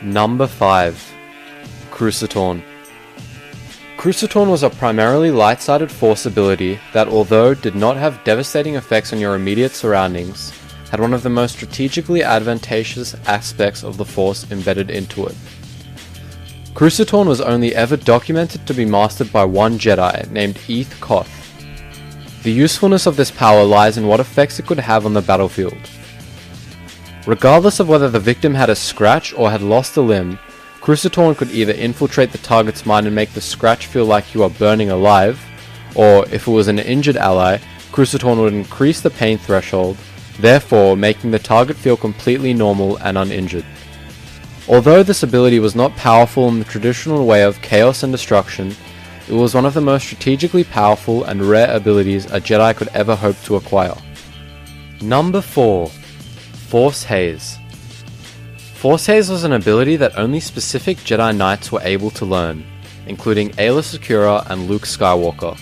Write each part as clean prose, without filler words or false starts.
Number 5. Crucitorn. Crucitorn was a primarily light-sided force ability that, although did not have devastating effects on your immediate surroundings, had one of the most strategically advantageous aspects of the force embedded into it. Crucitorn was only ever documented to be mastered by one Jedi named Eth Koth. The usefulness of this power lies in what effects it could have on the battlefield. Regardless of whether the victim had a scratch or had lost a limb, Crucitorn could either infiltrate the target's mind and make the scratch feel like you are burning alive, or if it was an injured ally, Crucitorn would increase the pain threshold, therefore making the target feel completely normal and uninjured. Although this ability was not powerful in the traditional way of chaos and destruction, it was one of the most strategically powerful and rare abilities a Jedi could ever hope to acquire. Number 4. Force Haze. Force Haze was an ability that only specific Jedi Knights were able to learn, including Aayla Secura and Luke Skywalker,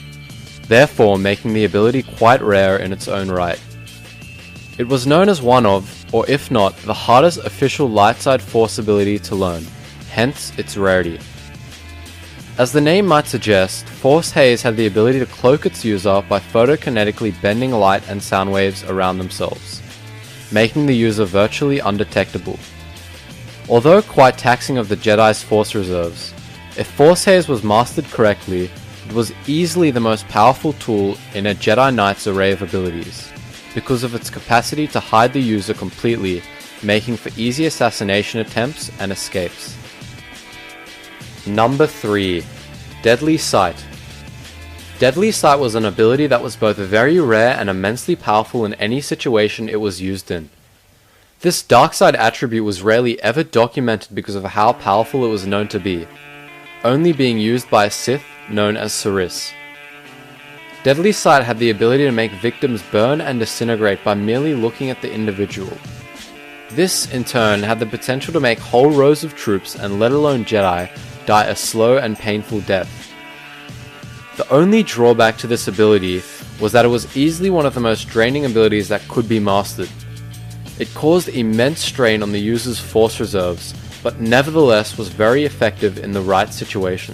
therefore making the ability quite rare in its own right. It was known as one of, or if not, the hardest official light side force ability to learn, hence its rarity. As the name might suggest, Force Haze had the ability to cloak its user by photokinetically bending light and sound waves around themselves, making the user virtually undetectable. Although quite taxing of the Jedi's force reserves, if Force Haze was mastered correctly, it was easily the most powerful tool in a Jedi Knight's array of abilities, because of its capacity to hide the user completely, making for easy assassination attempts and escapes. Number 3. Deadly Sight. Deadly Sight was an ability that was both very rare and immensely powerful in any situation it was used in. This dark side attribute was rarely ever documented because of how powerful it was known to be, only being used by a Sith known as Rarest. Deadly Sight had the ability to make victims burn and disintegrate by merely looking at the individual. This, in turn, had the potential to make whole rows of troops, and let alone Jedi, die a slow and painful death. The only drawback to this ability was that it was easily one of the most draining abilities that could be mastered. It caused immense strain on the user's force reserves, but nevertheless was very effective in the right situation.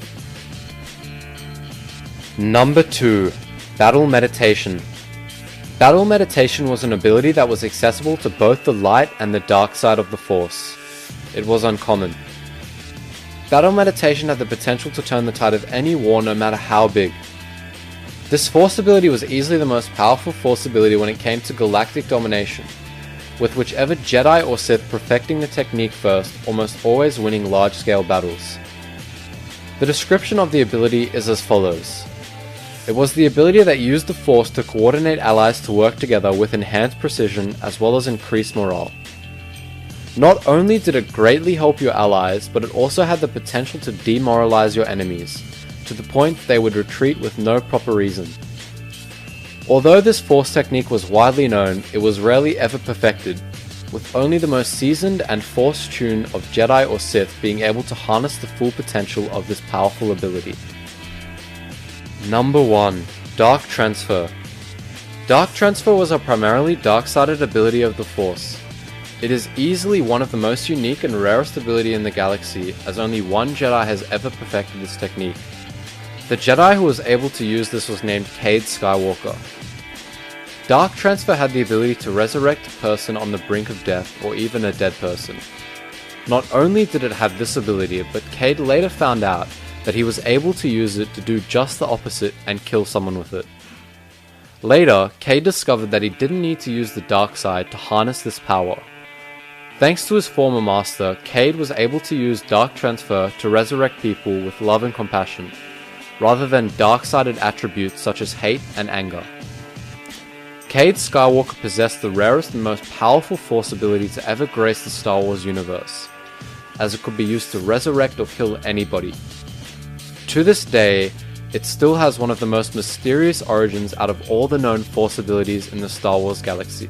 Number 2. Battle Meditation. Battle Meditation was an ability that was accessible to both the light and the dark side of the Force. It was uncommon. Battle Meditation had the potential to turn the tide of any war no matter how big. This Force ability was easily the most powerful Force ability when it came to galactic domination, with whichever Jedi or Sith perfecting the technique first, almost always winning large-scale battles. The description of the ability is as follows. It was the ability that used the Force to coordinate allies to work together with enhanced precision as well as increased morale. Not only did it greatly help your allies, but it also had the potential to demoralize your enemies, to the point they would retreat with no proper reason. Although this Force technique was widely known, it was rarely ever perfected, with only the most seasoned and Force-tuned of Jedi or Sith being able to harness the full potential of this powerful ability. Number 1. Dark Transfer. Dark Transfer was a primarily dark-sided ability of the Force. It is easily one of the most unique and rarest ability in the galaxy, as only one Jedi has ever perfected this technique. The Jedi who was able to use this was named Cade Skywalker. Dark Transfer had the ability to resurrect a person on the brink of death, or even a dead person. Not only did it have this ability, but Cade later found out that he was able to use it to do just the opposite and kill someone with it. Later, Cade discovered that he didn't need to use the dark side to harness this power. Thanks to his former master, Cade was able to use Dark Transfer to resurrect people with love and compassion, rather than dark-sided attributes such as hate and anger. Cade Skywalker possessed the rarest and most powerful Force ability to ever grace the Star Wars universe, as it could be used to resurrect or kill anybody. To this day, it still has one of the most mysterious origins out of all the known Force abilities in the Star Wars galaxy.